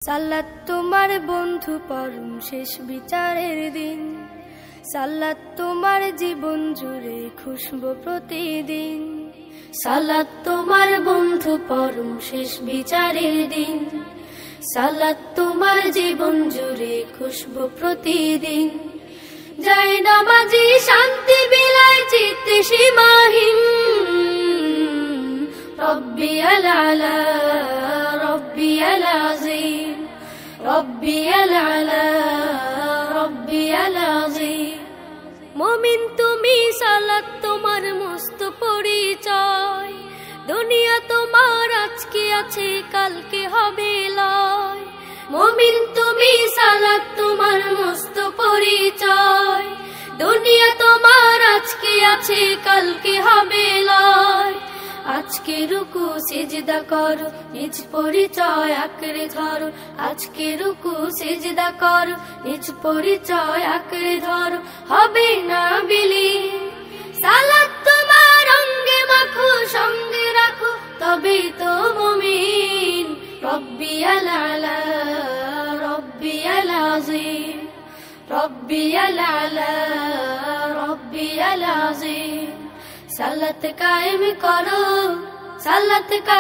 সালাত তোমার বন্ধু পরম শেষ বিচারের দিন, সালাত তোমার জীবন জুড়ে খুশবু প্রতিদিন। সালাত তোমার বন্ধু পরম শেষ বিচারের দিন, সালাত তোমার জীবন জুড়ে খুশবু প্রতিদিন। যায় নামাজি শান্তি বিলায় চিত্তে সীমাহীন, রব্বিয়াল আলা রব্বিয়াল আযীম, রব্বিয়াল আলা রব্বিয়াল আযীম। মুমিন তুমি সালাত তোমার মস্ত পরিচয়, দুনিয়া তোমার আজকে আছে কালকে হবে লয়। মুমিন তুমি সালাত তোমার মস্ত পরিচয়, দুনিয়া তোমার আজকে আছে কালকে হবে লয়। আজকে রুকু সিজদা করো, নিজ পরিচয় আঁকড়ে ধরো। আজকে রুকু সিজদা করো, নিজ পরিচয় আঁকড়ে ধরো, হবে না বিলীন। সালাত তোমার অঙ্গে মাখো, সঙ্গে রাখো, তবেই তো মুমিন। রব্বিয়াল আলা রব্বিয়াল আযীম, রব্বিয়াল আলা রব্বিয়াল আযীম। সালাত কায়েম করো, সালাত কায়েম